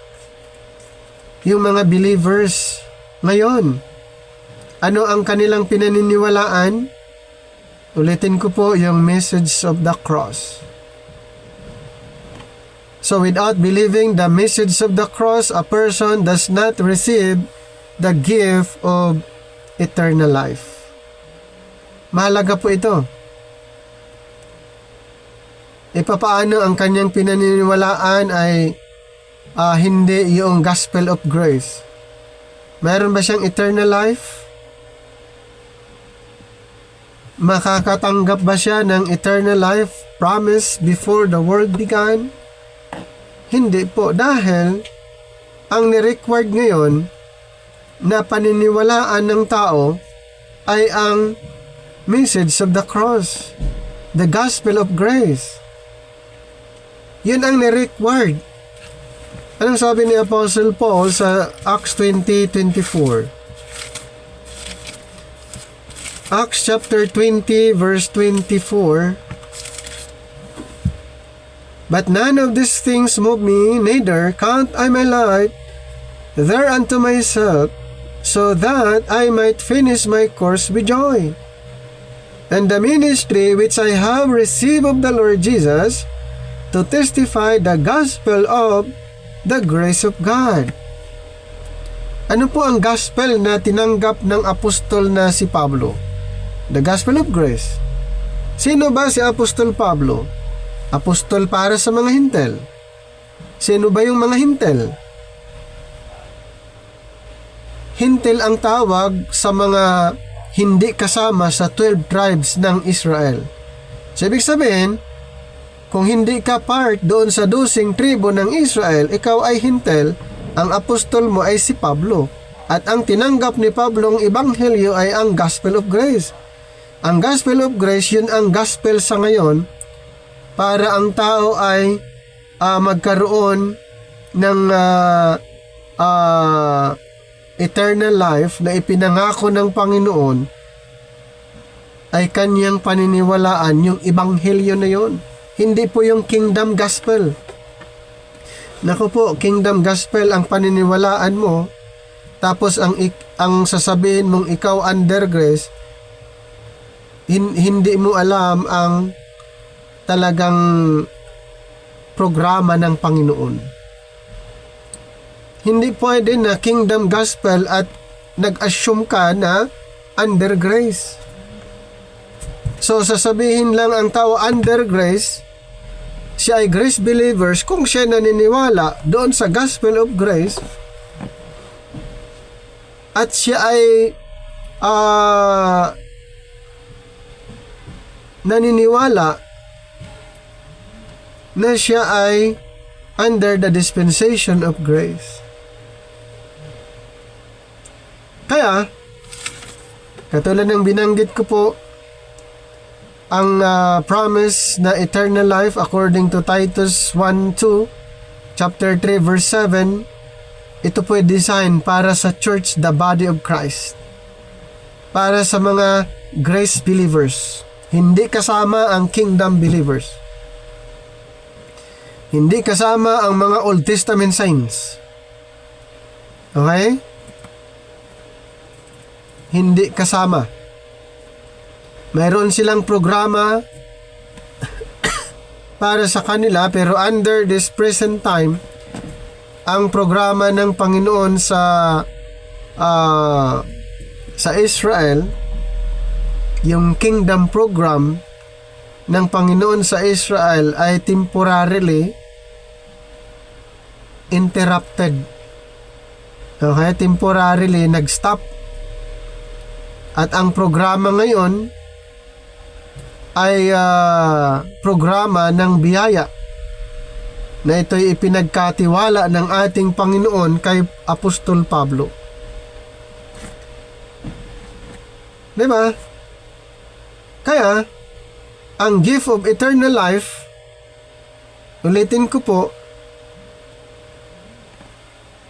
Yung mga believers ngayon. Ano ang kanilang pinaniniwalaan? Ulitin ko po yung message of the cross. So without believing the message of the cross, a person does not receive the gift of eternal life. Mahalaga po ito. Papaano ang kanyang pinaniniwalaan ay hindi yung gospel of grace. Mayroon ba siyang eternal life? Makakatanggap ba siya ng eternal life promise before the world began? Hindi po, dahil ang ni-required ngayon na paniniwalaan ng tao ay ang message of the cross, the gospel of grace. Yun ang ni-required. Anong sabi ni Apostle Paul sa Acts 20:24? Acts chapter 20 verse 24. But none of these things move me, neither count I my life thereunto myself, so that I might finish my course with joy, and the ministry which I have received of the Lord Jesus, to testify the gospel of the grace of God. Ano po ang gospel na tinanggap ng apostol na si Pablo? The gospel of grace. Sino ba si Apostol Pablo? Apostol para sa mga hintel. Sino ba yung mga hintel? Hintel ang tawag sa mga hindi kasama sa 12 tribes ng Israel. So, ibig sabihin, kung hindi ka part doon sa 12 tribo ng Israel, ikaw ay hintel, ang apostol mo ay si Pablo. At ang tinanggap ni Pablo ang ebanghelyo ay ang gospel of grace. Ang gospel of grace, yun ang gospel sa ngayon para ang tao ay magkaroon ng eternal life na ipinangako ng Panginoon ay kanyang paniniwalaan yung ebanghelyo na yun. Hindi po yung kingdom gospel. Naku po, kingdom gospel ang paniniwalaan mo, tapos ang sasabihin mong ikaw under grace, hindi mo alam ang talagang programa ng Panginoon. Hindi pwede na kingdom gospel at nag-assume ka na under grace. So, sasabihin lang ang tao under grace, siya ay grace believers kung siya naniniwala doon sa gospel of grace at siya ay naniniwala na siya ay under the dispensation of grace. Kaya, katulad ng binanggit ko po, ang promise na eternal life according to Titus 1:2, chapter 3 verse 7, ito po ay design para sa church, the body of Christ. Para sa mga grace believers. Hindi kasama ang kingdom believers. Hindi kasama ang mga Old Testament saints. Okay? Hindi kasama. Mayroon silang programa para sa kanila, pero under this present time, ang programa ng Panginoon sa Israel, yung kingdom program ng Panginoon sa Israel ay temporarily interrupted. Okay? Temporarily nag-stop. At ang programa ngayon ay programa ng biyaya na ito'y ipinagkatiwala ng ating Panginoon kay Apostol Pablo. Diba? Kaya, ang gift of eternal life, ulitin ko po,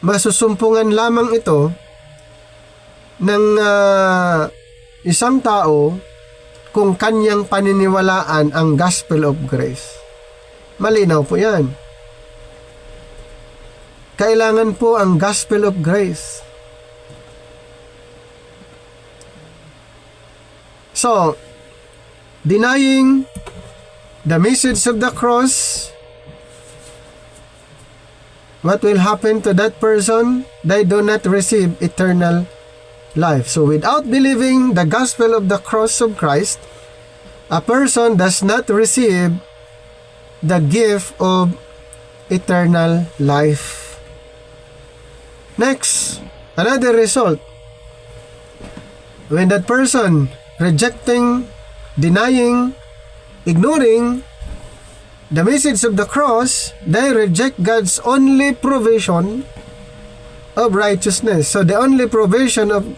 masusumpungan lamang ito ng isang tao kung kanyang paniniwalaan ang gospel of grace. Malinaw po yan. Kailangan po ang gospel of grace. So, denying the message of the cross, what will happen to that person? They do not receive eternal life. So without believing the gospel of the cross of Christ, a person does not receive the gift of eternal life. Next, another result. When that person rejecting, denying, ignoring the message of the cross, they reject God's only provision of righteousness. So the only provision of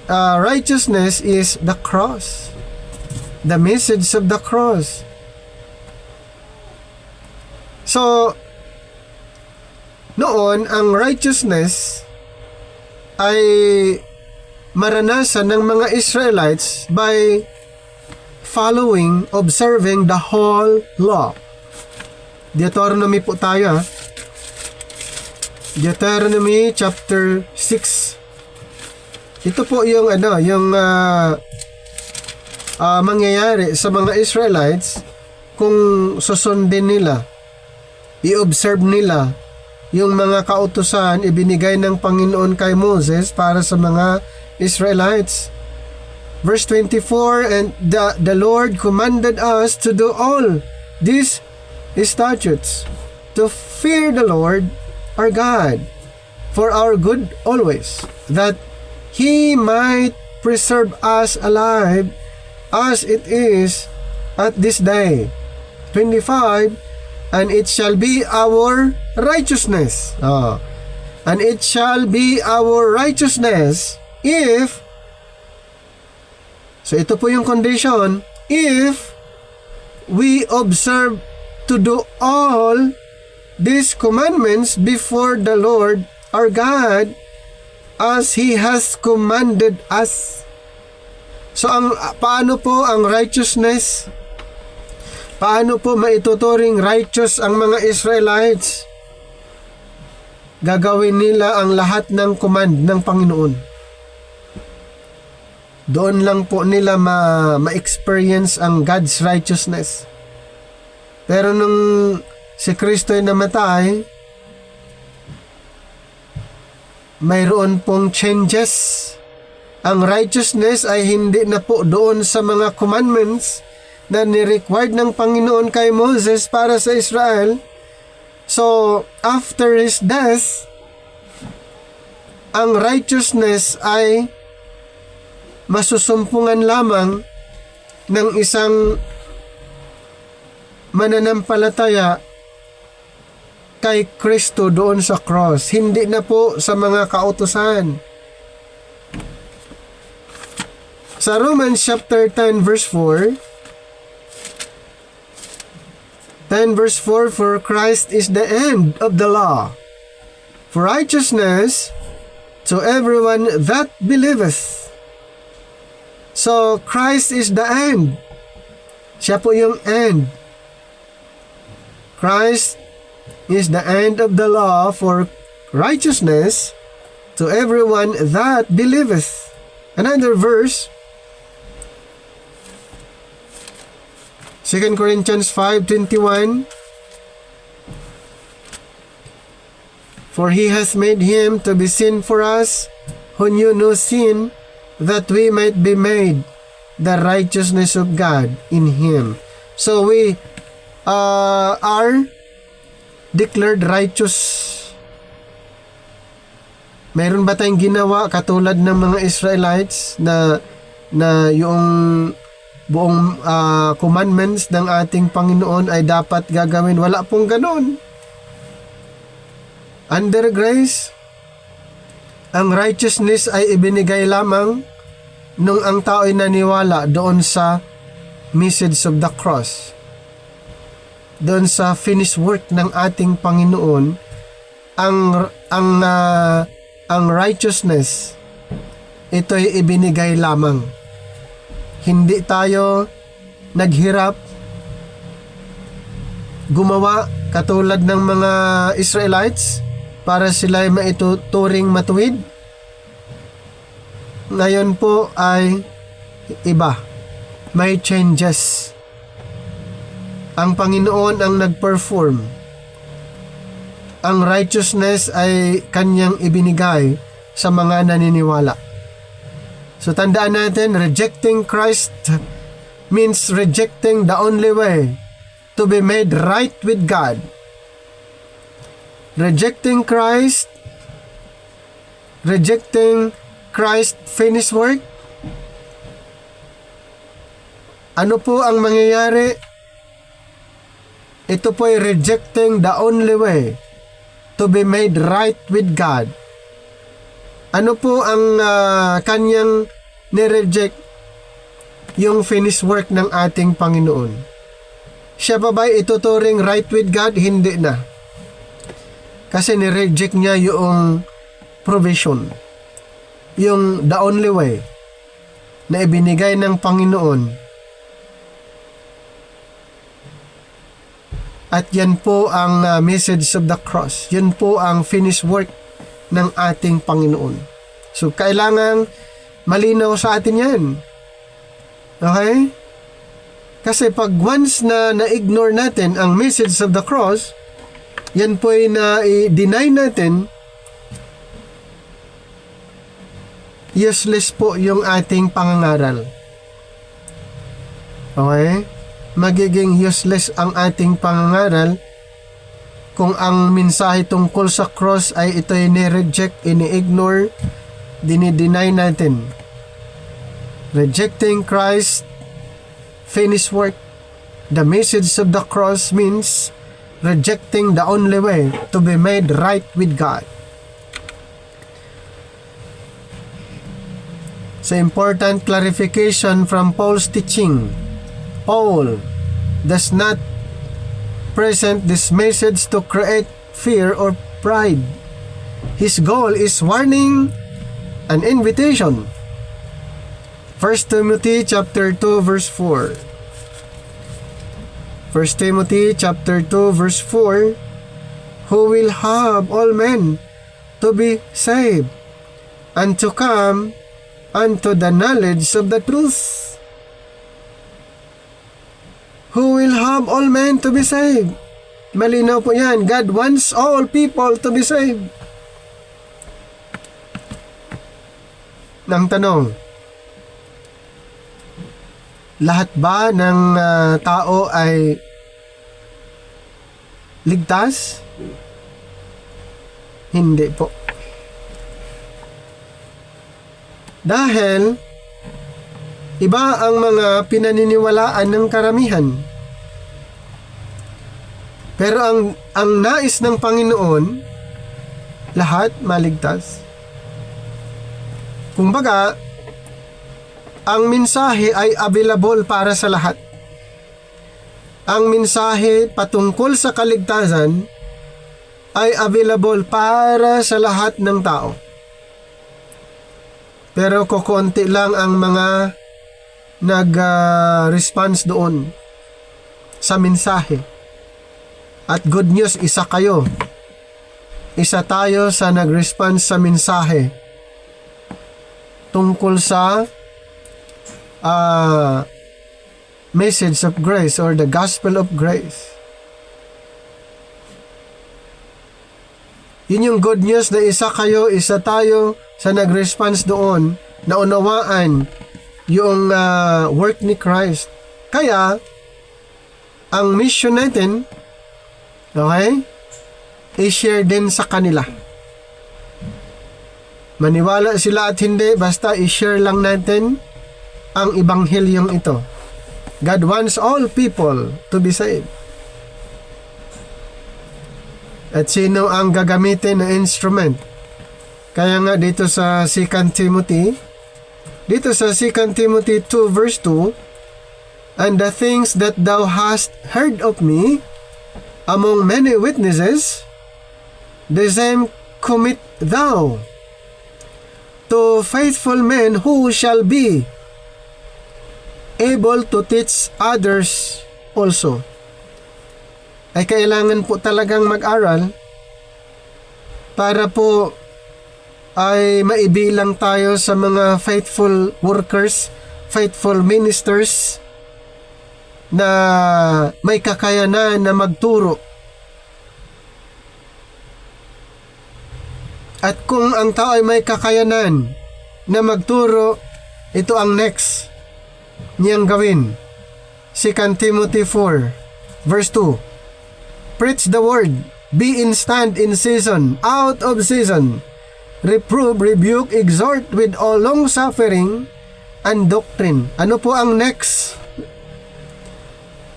righteousness is the cross, the message of the cross. So noon, ang righteousness ay maranasan ng mga Israelites by observing the whole law. Deuteronomy po tayo. Deuteronomy chapter 6. Ito po yung mangyayari sa mga Israelites kung susundin nila, i-observe nila yung mga kautusan ibinigay ng Panginoon kay Moses para sa mga Israelites. Verse 24, and the Lord commanded us to do all these statutes, to fear the Lord our God for our good always, that He might preserve us alive as it is at this day. 25, and it shall be our righteousness. And it shall be our righteousness if, so ito po yung condition, if we observe to do all these commandments before the Lord our God as He has commanded us. So paano po ang righteousness? Paano po maituturing righteous ang mga Israelites? Gagawin nila ang lahat ng command ng Panginoon. Doon lang po nila ma-experience ang God's righteousness. Pero nung si Kristo ay namatay, mayroon pong changes. Ang righteousness ay hindi na po doon sa mga commandments na ni-required ng Panginoon kay Moses para sa Israel. So, after His death, ang righteousness ay masusumpungan lamang ng isang mananampalataya kay Kristo doon sa cross. Hindi na po sa mga kautusan. Sa Romans chapter 10 verse 4, 10 verse 4, for Christ is the end of the law, for righteousness to everyone that believeth. So, Christ is the end. Siya po yung end. Christ is the end of the law for righteousness to everyone that believeth. Another verse, 2 Corinthians 5:21, for He has made Him to be sin for us who knew no sin, that we might be made the righteousness of God in Him. So we are declared righteous. Mayroon ba tayong ginawa katulad ng mga Israelites na yung buong commandments ng ating Panginoon ay dapat gagawin? Wala pong ganoon. Under grace, ang righteousness ay ibinigay lamang nung ang tao ay naniwala doon sa message of the cross, doon sa finished work ng ating Panginoon. Ang righteousness, ito ay ibinigay lamang. Hindi tayo naghirap gumawa katulad ng mga Israelites para sila ay maituturing matuwid. Ngayon po ay iba. May changes. Ang Panginoon ang nag-perform. Ang righteousness ay Kanyang ibinigay sa mga naniniwala. So tandaan natin, rejecting Christ means rejecting the only way to be made right with God. Rejecting Christ, rejecting Christ's finished work. Ano po ang mangyayari? ito po'y rejecting the only way to be made right with God. Ano po ang kanyang nireject? Yung finished work ng ating Panginoon. Siya pa ba'y ituturing right with God? Hindi na. Kasi nireject niya yung provision. Yung the only way na ibinigay ng Panginoon. At yan po ang message of the cross. Yan po ang finished work ng ating Panginoon. So, kailangan malinaw sa atin yan. Okay? Kasi pag once na na-ignore natin ang message of the cross, yan po ay na-deny natin, useless po yung ating pangangaral. Okay? Magiging useless ang ating pangangaral kung ang mensahe tungkol sa cross ay ito'y ni-reject, ini-ignore, dinideny natin. Rejecting Christ finished work. The message of the cross means rejecting the only way to be made right with God. So, important clarification from Paul's teaching. Paul does not present this message to create fear or pride. His goal is warning and invitation. 1 Timothy chapter 2 verse 4. 1 Timothy chapter 2 verse 4, who will have all men to be saved and to come unto the knowledge of the truth. Who will have all men to be saved? Malinaw po yan. God wants all people to be saved. Nang tanong, lahat ba ng tao ay ligtas? Hindi po. Dahil iba ang mga pinaniniwalaan ng karamihan. Pero ang nais ng Panginoon, lahat maligtas. Kumbaga, ang mensahe ay available para sa lahat. Ang mensahe patungkol sa kaligtasan ay available para sa lahat ng tao. Pero kukunti lang ang mga nag-response doon sa mensahe. At good news, isa kayo. Isa tayo sa nag-response sa mensahe tungkol sa message of grace or the gospel of grace. Yun yung good news na isa kayo, isa tayo sa nag-response doon na unawaan yung work ni Christ. Kaya, ang mission natin, okay, i-share din sa kanila. Maniwala sila at hindi, basta i-share lang natin ang ibanghelyong ito. God wants all people to be saved. At sino ang gagamitin na instrument? Kaya nga dito sa 2 Timothy 2 verse 2, and the things that thou hast heard of me among many witnesses, the same commit thou to faithful men who shall be able to teach others also. Ay kailangan po talagang mag-aral para po ay maibilang tayo sa mga faithful workers, faithful ministers na may kakayanan na magturo. At kung ang tao ay may kakayanan na magturo, ito ang next niyang gawin. 2 Timothy 4 verse 2, preach the word, be instant in season, out of season, reprove, rebuke, exhort with all long suffering and doctrine. Ano po ang next?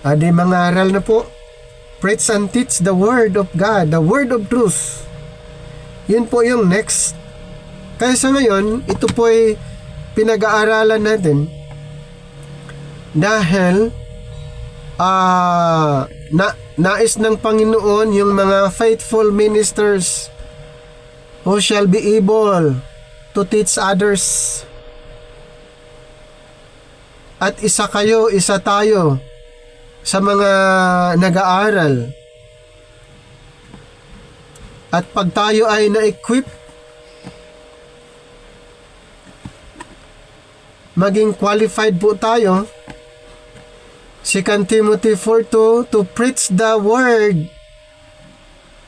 Adi mangaral na po. Preach and teach the Word of God, the Word of truth. Yun po yung next. Kaya sa ngayon, ito po ay pinag-aaralan natin dahil nais ng Panginoon yung mga faithful ministers who shall be able to teach others. At isa kayo, isa tayo sa mga nag-aaral. At pag tayo ay na-equip, maging qualified po tayo, 2 Timothy 4:2, to preach the word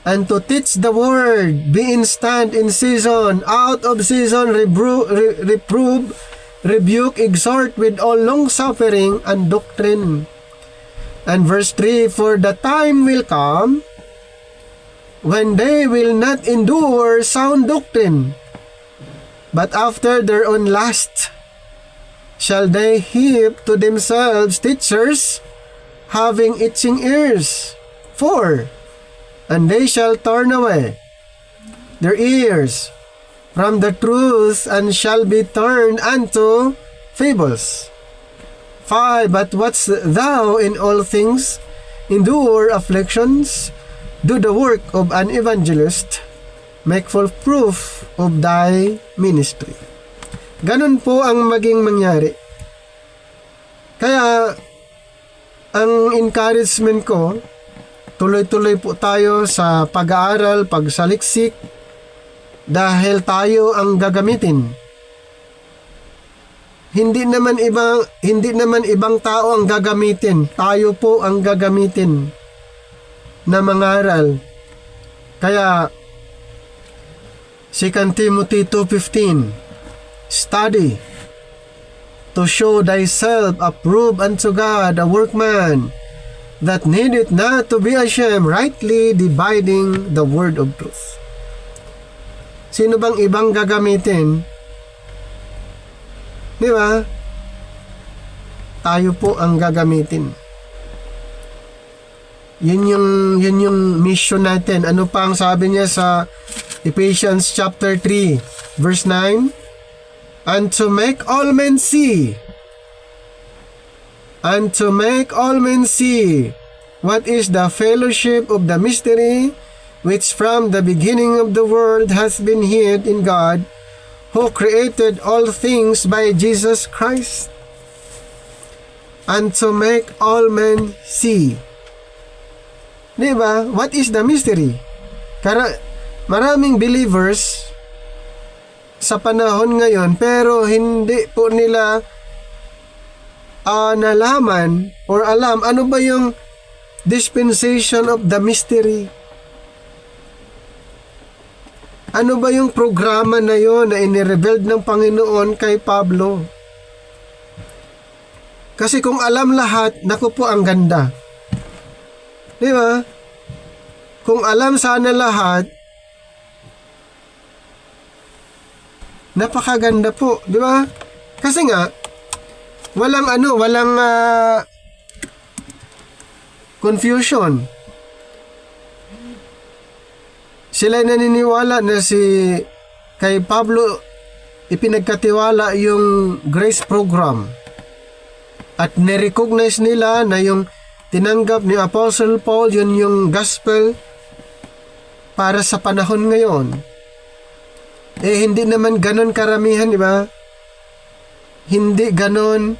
and to teach the word, be instant in season, out of season, reprove, rebuke, exhort with all long suffering and doctrine. And verse 3, for the time will come when they will not endure sound doctrine, but after their own lust shall they heap to themselves teachers having itching ears. 4, and they shall turn away their ears from the truth and shall be turned unto fables. 5, but watch thou in all things, endure afflictions, do the work of an evangelist, make full proof of thy ministry. Ganun po ang maging mangyari. Kaya, ang encouragement ko, tuloy-tuloy po tayo sa pag-aaral, pagsaliksik, dahil tayo ang gagamitin. Hindi naman ibang tao ang gagamitin. Tayo po ang gagamitin na mangaral. Kaya 2 Timothy 2:15, study to show thyself approved unto God, a workman that needeth not to be ashamed, rightly dividing the word of truth. Sino bang ibang gagamitin? Di ba? Tayo po ang gagamitin. Yun yung mission natin. Ano pa ang sabi niya sa Ephesians chapter 3 verse 9? And to make all men see what is the fellowship of the mystery which from the beginning of the world has been hid in God, who created all things by Jesus Christ, and to make all men see. Diba? What is the mystery? Maraming believers sa panahon ngayon, pero hindi po nila nalaman or alam ano ba yung dispensation of the mystery. Ano ba yung programa na yon na inirevealed ng Panginoon kay Pablo? Kasi kung alam lahat, naku po ang ganda. Di ba? Kung alam sana lahat, napakaganda po, di ba? Kasi nga, walang confusion. Sila naniniwala na kay Pablo ipinagkatiwala yung grace program. At nirecognize nila na yung tinanggap ni Apostle Paul, yun yung gospel para sa panahon ngayon. Hindi naman ganon karamihan, di ba? Hindi ganon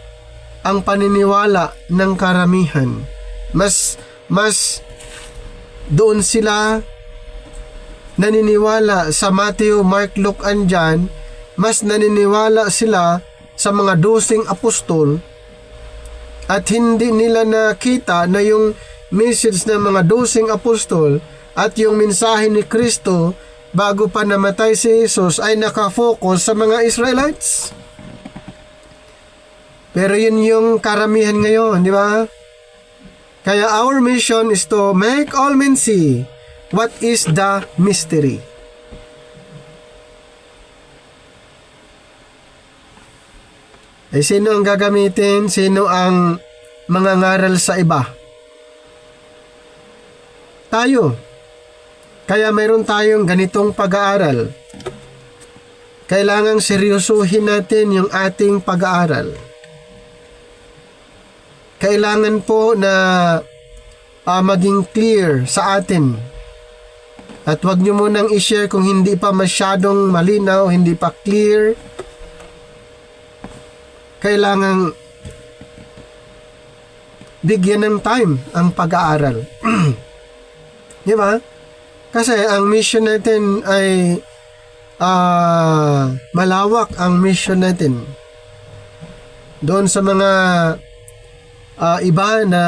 ang paniniwala ng karamihan. Mas doon sila naniniwala sa Matthew, Mark, Luke, and John. Mas naniniwala sila sa mga 12 apostol at hindi nila nakita na yung message ng mga 12 apostol at yung mensahe ni Kristo bago pa namatay si Jesus ay nakafocus sa mga Israelites. Pero yun yung karamihan ngayon, di ba? Kaya our mission is to make all men see what is the mystery. Ay sino ang gagamitin? Sino ang mangangaral sa iba? tayo. Kaya mayroon tayong ganitong pag-aaral. Kailangang seryosohin natin yung ating pag-aaral. Kailangan po na maging clear sa atin. At wag nyo munang i-share kung hindi pa masyadong malinaw, hindi pa clear. Kailangang bigyan ng time ang pag-aaral. Di ba? Kasi ang mission natin ay malawak ang mission natin. Doon sa mga iba na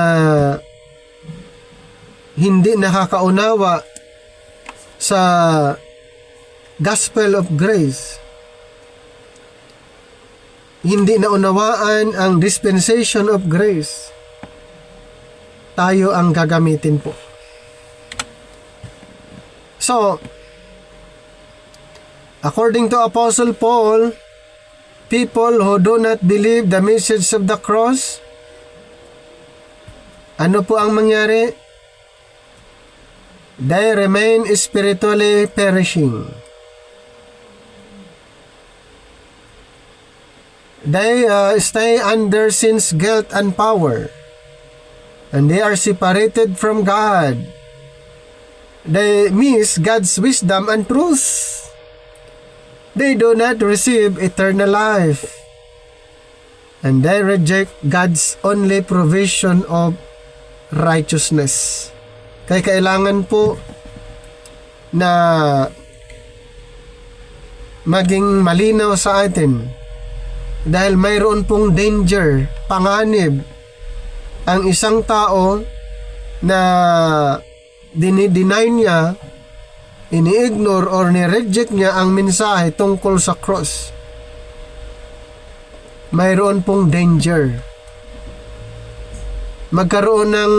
hindi nakakaunawa sa gospel of grace, hindi naunawaan ang dispensation of grace, tayo ang gagamitin po. So, according to Apostle Paul, people who do not believe the message of the cross, ano po ang mangyari? They remain spiritually perishing. They stay under sin's guilt and power, and they are separated from God. They miss God's wisdom and truth. They do not receive eternal life, and they reject God's only provision of righteousness. Kaya kailangan po na maging malinaw sa atin, dahil mayroon pong danger, panganib, ang isang tao na dinideny niya, ini-ignore or ni-reject niya ang mensahe tungkol sa cross. Mayroon pong danger. Magkaroon ng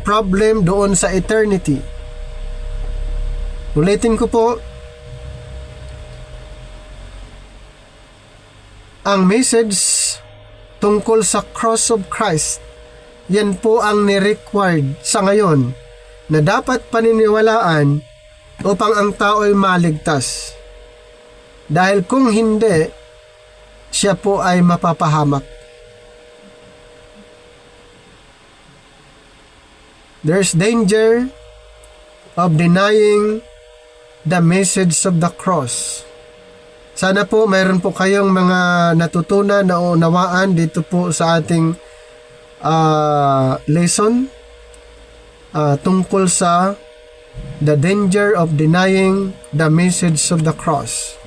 problem doon sa eternity. Ulitin ko po, ang message tungkol sa cross of Christ, yan po ang ni-required sa ngayon na dapat paniniwalaan upang ang tao ay maligtas. Dahil kung hindi, siya po ay mapapahamak. There's danger of denying the message of the cross. Sana po mayroon po kayong mga natutunan na unawaan dito po sa ating lesson tungkol sa the danger of denying the message of the cross.